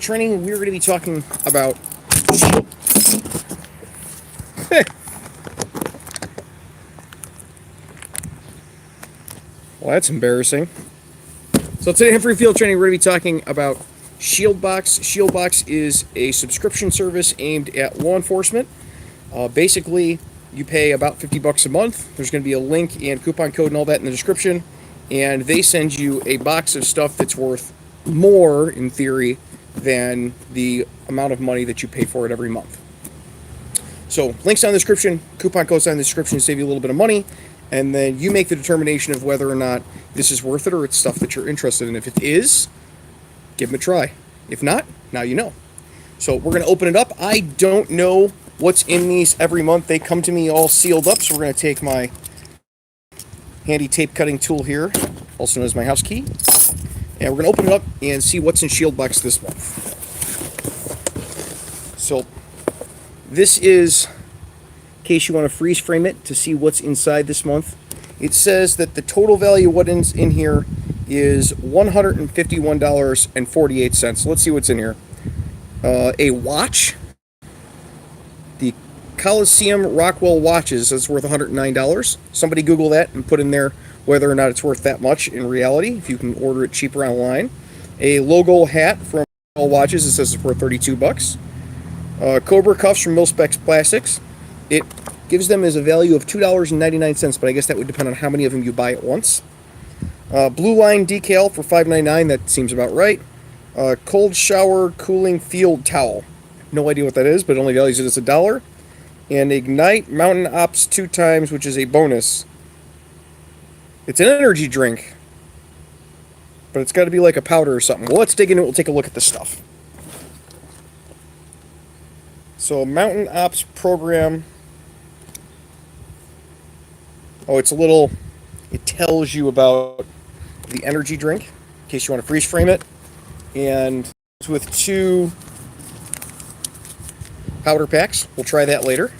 Training, we're going to be talking about well, that's embarrassing. So today in free field training, we're going to be talking about Shieldbox. Shieldbox is a subscription service aimed at law enforcement. Basically, you pay about $50 a month. There's going to be a link and coupon code and all that in the description, and they send you a box of stuff that's worth more, in theory, than the amount of money that you pay for it every month. So links down in the description, coupon codes down in the description to save you a little bit of money, and then you make the determination of whether or not this is worth it or it's stuff that you're interested in. If it is, give them a try. If not, now you know. So we're going to open it up. I don't know what's in these every month. They come to me all sealed up, so we're going to take my handy tape cutting tool here, also known as my house key, and we're going to open it up and see what's in Shieldbox this month. So this is, in case you want to freeze frame it to see what's inside this month. It says that the total value of what's in here is $151.48. So let's see what's in here. A watch. The Coliseum Rockwell watches is worth $109. Somebody Google that and put in there whether or not it's worth that much in reality, if you can order it cheaper online. A logo hat from Rockwell watches, it says it's worth $32. Cobra cuffs from Mil-Spec Plastics. It gives them as a value of $2.99, but I guess that would depend on how many of them you buy at once. Blue Line decal for $5.99, that seems about right. Cold shower cooling field towel. No idea what that is, but it only values it as $1. And Ignite Mountain Ops 2 times, which is a bonus. It's an energy drink, but it's got to be like a powder or something. Well, let's dig into it. We'll take a look at this stuff. So, Mountain Ops program. Oh, it's a little, it tells you about the energy drink, in case you want to freeze frame it. And it's with 2 powder packs. We'll try that later.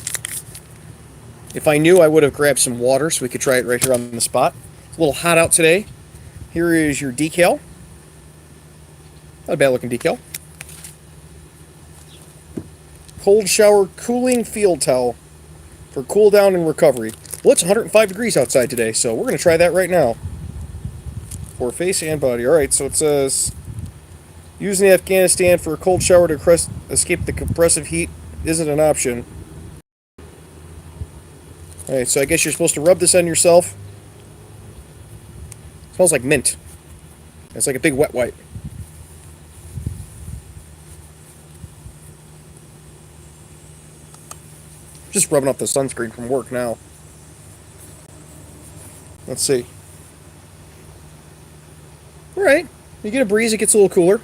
If I knew, I would have grabbed some water so we could try it right here on the spot. It's a little hot out today. Here is your decal. Not a bad looking decal. Cold shower cooling field towel for cool down and recovery. Well, it's 105 degrees outside today, so we're going to try that right now. For face and body. Alright, so it says, using Afghanistan for a cold shower to escape the compressive heat isn't an option. Alright, so I guess you're supposed to rub this on yourself. It smells like mint. It's like a big wet wipe. Just rubbing off the sunscreen from work now. Let's see. Alright, you get a breeze, it gets a little cooler.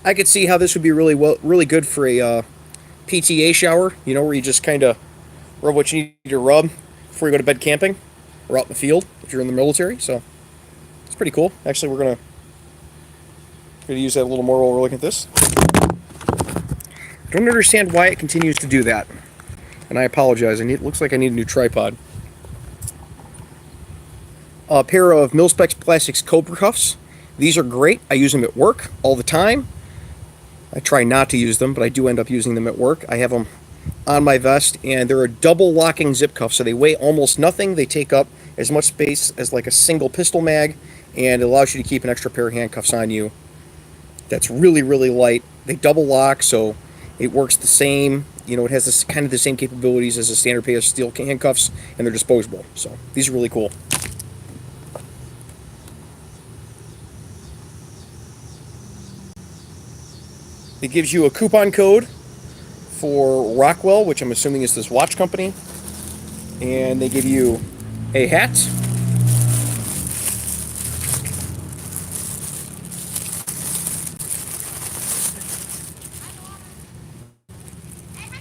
I could see how this would be really good for a PTA shower, you know, where you just kind of rub what you need to rub before you go to bed camping or out in the field if you're in the military. So it's pretty cool. Actually, we're gonna use that a little more while we're looking at this. I don't understand why it continues to do that, and I apologize. It looks like I need a new tripod. A pair of Mil-Spec Plastics Cobra cuffs. These are great. I use them at work all the time. I try not to use them, but I do end up using them at work. I have them on my vest, and they're a double locking zip cuff, so they weigh almost nothing. They take up as much space as like a single pistol mag, and it allows you to keep an extra pair of handcuffs on you. That's really, really light. They double lock, so it works the same. You know, it has this kind of the same capabilities as a standard pair of steel handcuffs, and they're disposable. So these are really cool. It gives you a coupon code for Rockwell, which I'm assuming is this watch company. And they give you a hat.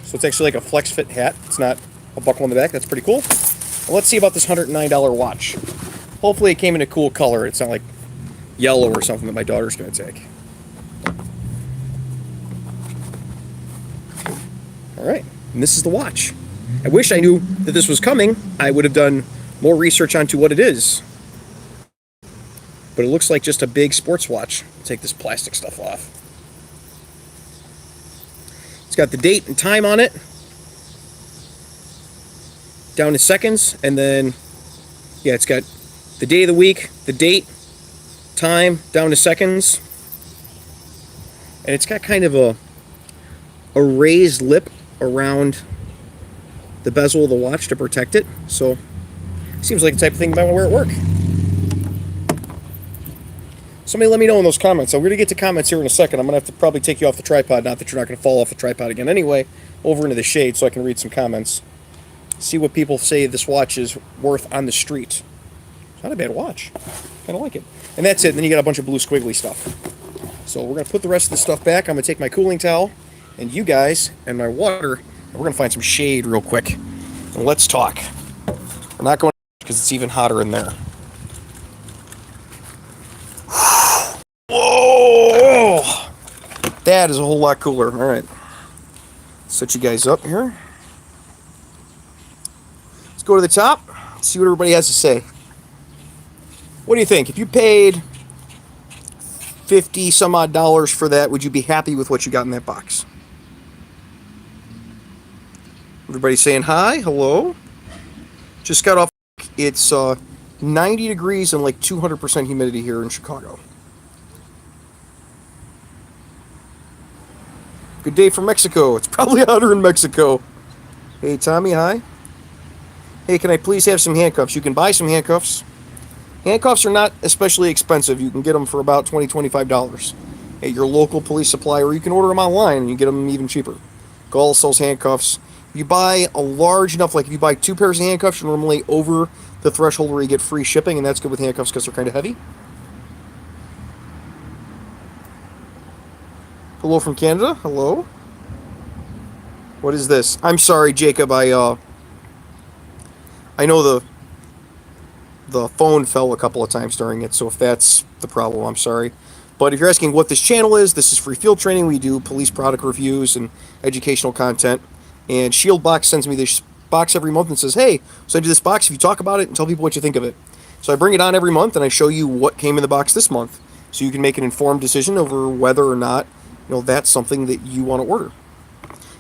So it's actually like a flex fit hat. It's not a buckle on the back. That's pretty cool. Well, let's see about this $109 watch. Hopefully it came in a cool color. It's not like yellow or something that my daughter's going to take. Alright, and this is the watch. I wish I knew that this was coming. I would have done more research onto what it is. But it looks like just a big sports watch. It's take this plastic stuff off. It's got the date and time on it, down to seconds, and then, yeah, it's got the day of the week, the date, time, down to seconds, and it's got kind of a raised lip around the bezel of the watch to protect it, so seems like the type of thing you might want to wear at work. Somebody let me know in those comments. So we're going to get to comments here in a second. I'm going to have to probably take you off the tripod, not that you're not going to fall off the tripod again anyway, over into the shade so I can read some comments. See what people say this watch is worth on the street. It's not a bad watch. Kind of like it. And that's it. And then you got a bunch of blue squiggly stuff. So we're going to put the rest of the stuff back. I'm going to take my cooling towel and you guys and my water, and we're going to find some shade real quick. And let's talk. We're not going because it's even hotter in there. Whoa! That is a whole lot cooler. All right. Set you guys up here. Let's go to the top. See what everybody has to say. What do you think? If you paid $50 some odd for that, would you be happy with what you got in that box? Everybody saying hi, hello. Just got off. It's 90 degrees and like 200% humidity here in Chicago. Good day from Mexico. It's probably hotter in Mexico. Hey, Tommy, hi. Hey, can I please have some handcuffs? You can buy some handcuffs. Handcuffs are not especially expensive. You can get them for about $20, $25 at your local police supply, or you can order them online and you get them even cheaper. Gall sells handcuffs. If you buy a large enough, like if you buy 2 pairs of handcuffs, you're normally over the threshold where you get free shipping, and that's good with handcuffs because they're kind of heavy. Hello from Canada. Hello. What is this? I'm sorry, Jacob. I know the phone fell a couple of times during it, so if that's the problem, I'm sorry. But if you're asking what this channel is, this is Free Field Training. We do police product reviews and educational content. And Shieldbox sends me this box every month and says, hey, send you this box if you talk about it and tell people what you think of it. So I bring it on every month and I show you what came in the box this month, so you can make an informed decision over whether or not that's something that you want to order.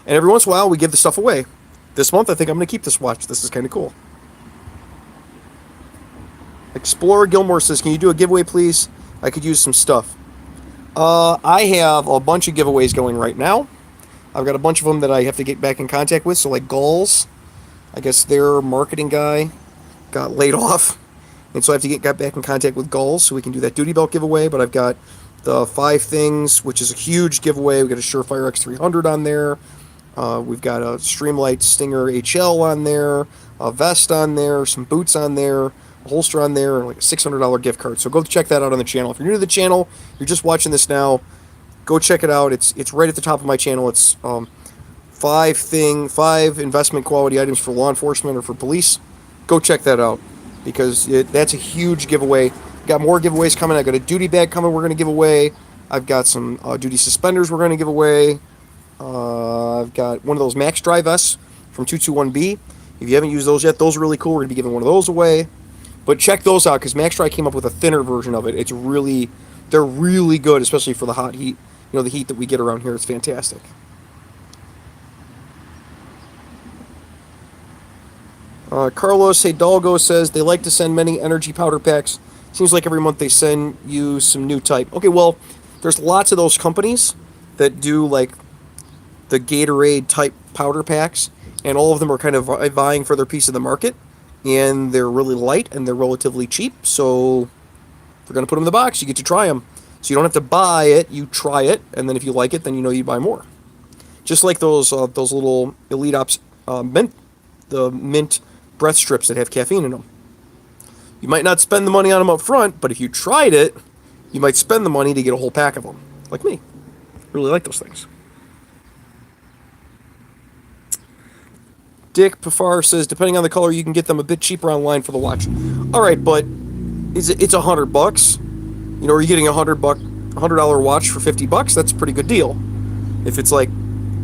And every once in a while, we give the stuff away. This month, I think I'm going to keep this watch. This is kind of cool. Explorer Gilmore says, can you do a giveaway, please? I could use some stuff. I have a bunch of giveaways going right now. I've got a bunch of them that I have to get back in contact with. So like Galls, I guess their marketing guy got laid off. And so I have to get back in contact with Galls so we can do that duty belt giveaway. But I've got the 5 things, which is a huge giveaway. We've got a Surefire X300 on there. We've got a Streamlight Stinger HL on there, a vest on there, some boots on there, a holster on there, and like a $600 gift card. So go check that out on the channel. If you're new to the channel, you're just watching this now, go check it out. It's right at the top of my channel. It's 5 investment quality items for law enforcement or for police. Go check that out because that's a huge giveaway. Got more giveaways coming. I got a duty bag coming we're going to give away. I've got some duty suspenders we're going to give away. I've got one of those Max Dry vests from 221B. If you haven't used those yet, those are really cool. We're going to be giving one of those away. But check those out because Max Dry came up with a thinner version of it. They're really good, especially for the hot heat. The heat that we get around here. It's fantastic. Carlos Hidalgo says they like to send many energy powder packs. Seems like every month they send you some new type. Okay, well, there's lots of those companies that do like the Gatorade type powder packs, and all of them are kind of vying for their piece of the market, and they're really light and they're relatively cheap. So if we're going to put them in the box, you get to try them. So you don't have to buy it, you try it, and then if you like it, then you buy more. Just like those little Elite Ops mint breath strips that have caffeine in them. You might not spend the money on them up front, but if you tried it, you might spend the money to get a whole pack of them. Like me. Really like those things. Dick Pafar says, depending on the color, you can get them a bit cheaper online for the watch. All right, but it's $100. Are you getting $100 watch for $50? That's a pretty good deal. If it's like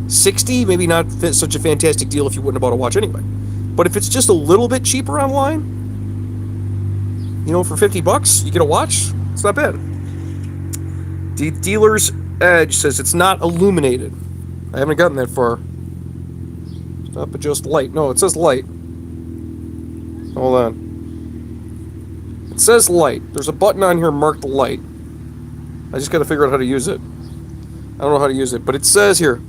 60, maybe not such a fantastic deal if you wouldn't have bought a watch anyway. But if it's just a little bit cheaper online, for $50, you get a watch. It's not bad. Dealer's Edge says it's not illuminated. I haven't gotten that far. Stop adjust light. No, it says light. Hold on. It says light. There's a button on here marked light. I just got to figure out how to use it. I don't know how to use it, but it says here.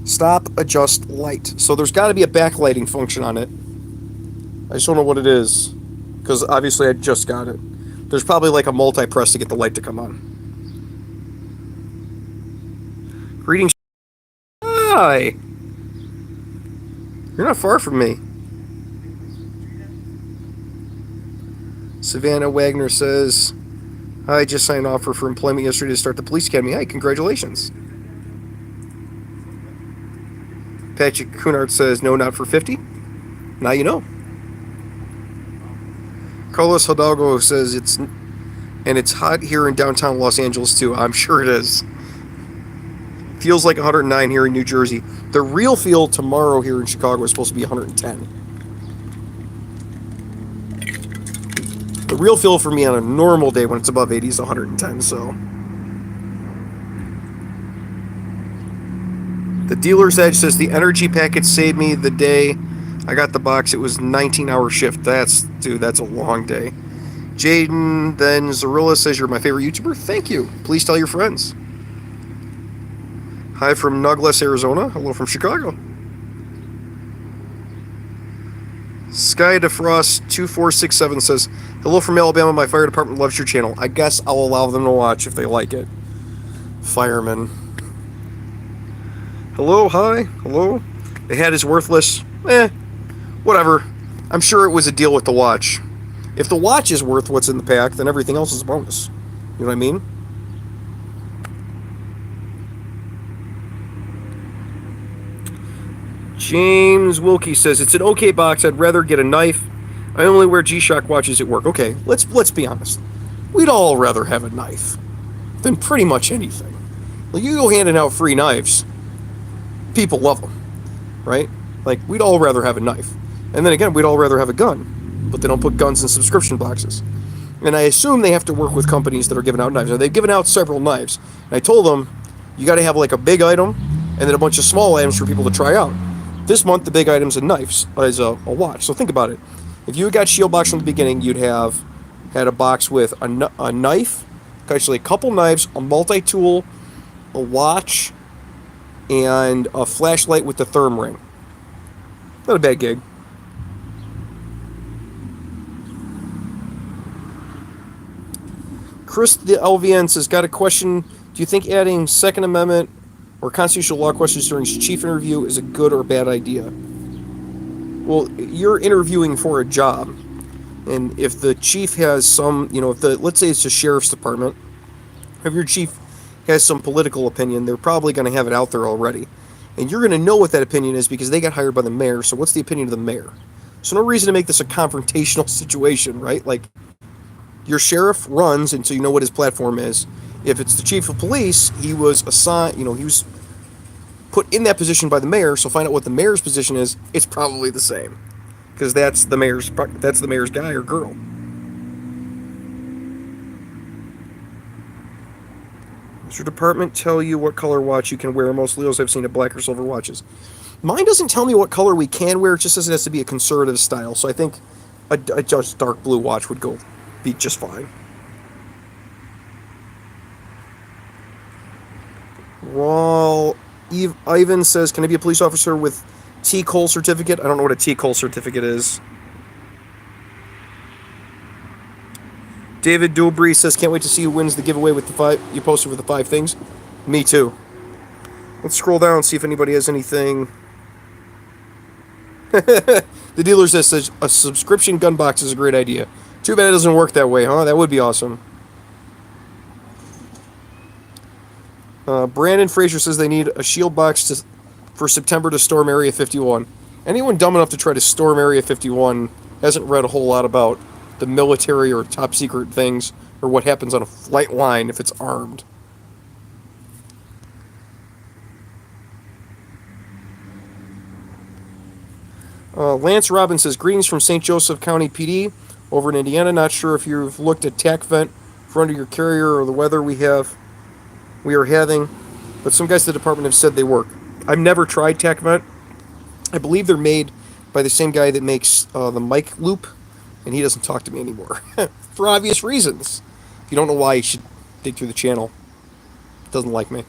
Stop adjust light. So there's got to be a backlighting function on it. I just don't know what it is, because obviously I just got it. There's probably like a multi-press to get the light to come on. Greetings. Hi. You're not far from me. Savannah Wagner says, I just signed an offer for employment yesterday to start the police academy. Hi, congratulations. Patrick Cunard says, no, not for 50. Now you know. Carlos Hidalgo says it's hot here in downtown Los Angeles too. I'm sure it is. Feels like 109 here in New Jersey. The real feel tomorrow here in Chicago is supposed to be 110. The real feel for me on a normal day when it's above 80 is 110, so. The Dealer's Edge says the energy packet saved me the day I got the box. It was 19-hour shift. That's a long day. Jaden then Zarilla says you're my favorite YouTuber. Thank you. Please tell your friends. Hi from Nugles, Arizona. Hello from Chicago. Sky DeFrost 2467 says, hello from Alabama. My fire department loves your channel. I guess I'll allow them to watch if they like it. Fireman. Hello, hi, hello. The hat is worthless. Whatever. I'm sure it was a deal with the watch. If the watch is worth what's in the pack, then everything else is a bonus. You know what I mean? James Wilkie says, it's an okay box. I'd rather get a knife. I only wear G-Shock watches at work. Okay, let's be honest. We'd all rather have a knife than pretty much anything. Like, you go handing out free knives, people love them, right? Like, we'd all rather have a knife. And then again, we'd all rather have a gun, but they don't put guns in subscription boxes. And I assume they have to work with companies that are giving out knives. Now, they've given out several knives. And I told them, you got to have like a big item and then a bunch of small items for people to try out. This month, the big items and knives is a watch. So think about it. If you got Shield Box from the beginning, you'd have had a box with a knife, actually a couple knives, a multi-tool, a watch, and a flashlight with the therm ring. Not a bad gig. Chris the LVN says, got a question. Do you think adding Second Amendment or constitutional law questions during chief interview is a good or bad idea? Well, you're interviewing for a job, and if the chief has some, let's say it's the sheriff's department, if your chief has some political opinion, they're probably going to have it out there already. And you're going to know what that opinion is because they got hired by the mayor, so what's the opinion of the mayor? So no reason to make this a confrontational situation, right? Like, your sheriff runs, and so you know what his platform is. If it's the chief of police, he was assigned, he was put in that position by the mayor, so find out what the mayor's position is. It's probably the same, because that's the mayor's guy or girl. Does your department tell you what color watch you can wear? Most Leos I've seen have black or silver watches. Mine doesn't tell me what color we can wear. It just says it has to be a conservative style. So I think a just dark blue watch would be just fine. Well, Ivan says, can I be a police officer with T. Cole certificate? I don't know what a T. Cole certificate is. David Dubry says, can't wait to see who wins the giveaway with the 5 you posted with the 5 things. Me too. Let's scroll down and see if anybody has anything. The dealer says a subscription gun box is a great idea. Too bad it doesn't work that way, huh? That would be awesome. Brandon Fraser says they need a shield box for September to storm Area 51. Anyone dumb enough to try to storm Area 51 hasn't read a whole lot about the military or top secret things or what happens on a flight line if it's armed. Lance Robbins says, greetings from St. Joseph County PD over in Indiana. Not sure if you've looked at TAC Vent for under your carrier or the weather we are having. But some guys at the department have said they work. I've never tried TacVent. I believe they're made by the same guy that makes the mic loop, and he doesn't talk to me anymore for obvious reasons. If you don't know why, you should dig through the channel. Doesn't like me.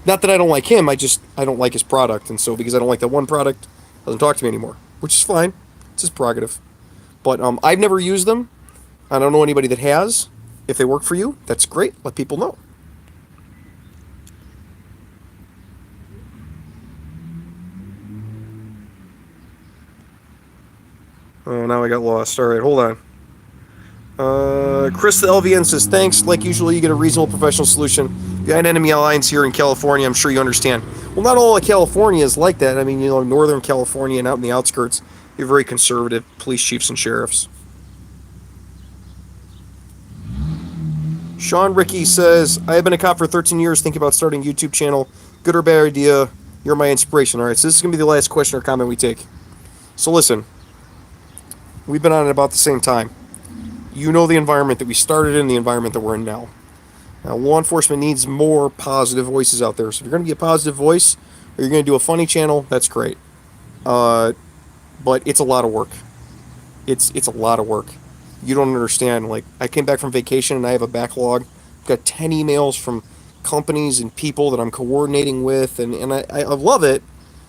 Not that I don't like him, I don't like his product, and so because I don't like that one product, doesn't talk to me anymore, which is fine. It's his prerogative. But I've never used them. I don't know anybody that has. If they work for you, that's great. Let people know. Oh, now I got lost. All right, hold on. Chris the LVN says, thanks. Like usual, you get a reasonable professional solution. Behind Enemy Alliance here in California, I'm sure you understand. Well, not all of California is like that. I mean, Northern California and out in the outskirts, you're very conservative police chiefs and sheriffs. Sean Ricky says, I have been a cop for 13 years, thinking about starting a YouTube channel. Good or bad idea? You're my inspiration. All right, so this is going to be the last question or comment we take. So listen, we've been on it about the same time. You know the environment that we started in, the environment that we're in now. Now, law enforcement needs more positive voices out there. So if you're going to be a positive voice, or you're going to do a funny channel, that's great. But it's a lot of work. It's a lot of work. You don't understand. Like, I came back from vacation and I have a backlog. I've got 10 emails from companies and people that I'm coordinating with, and I love it.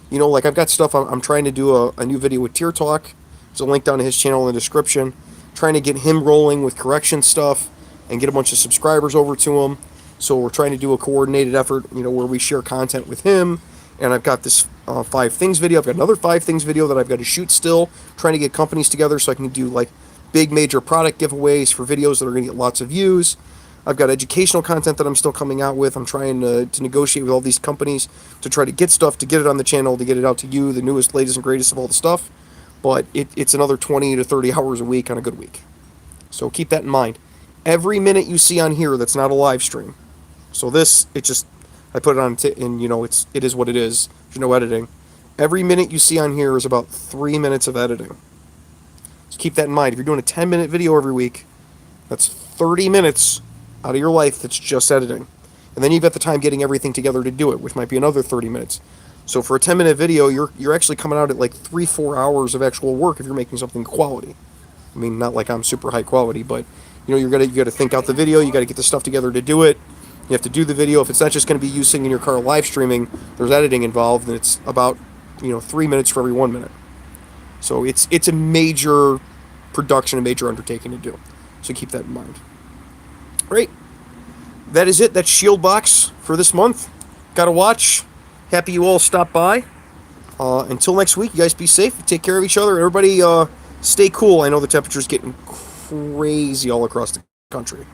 Like I've got stuff. I'm trying to do a new video with Tier Talk. There's a link down to his channel in the description. Trying to get him rolling with correction stuff and get a bunch of subscribers over to him. So we're trying to do a coordinated effort, where we share content with him. And I've got this 5 things video. I've got another 5 things video that I've got to shoot still. Trying to get companies together so I can do like big major product giveaways for videos that are going to get lots of views. I've got educational content that I'm still coming out with. I'm trying to negotiate with all these companies to try to get stuff, to get it on the channel, to get it out to you, the newest, latest, and greatest of all the stuff. But it's another 20 to 30 hours a week on a good week. So keep that in mind. Every minute you see on here that's not a live stream. So I put it on, and it is what it is. There's no editing. Every minute you see on here is about 3 minutes of editing. So keep that in mind. If you're doing a 10-minute video every week, that's 30 minutes out of your life that's just editing. And then you've got the time getting everything together to do it, which might be another 30 minutes. So for a 10-minute video, you're actually coming out at like 3-4 hours of actual work if you're making something quality. I mean, not like I'm super high quality, but you got to think out the video. You got to get the stuff together to do it. You have to do the video. If it's not just going to be you sitting in your car live streaming, there's editing involved, and it's about 3 minutes for every 1 minute. So it's a major production, a major undertaking to do. So keep that in mind. Great. That is it. That's Shieldbox for this month. Got to watch. Happy you all stopped by. Until next week, you guys be safe. Take care of each other. Everybody stay cool. I know the temperature's getting crazy all across the country.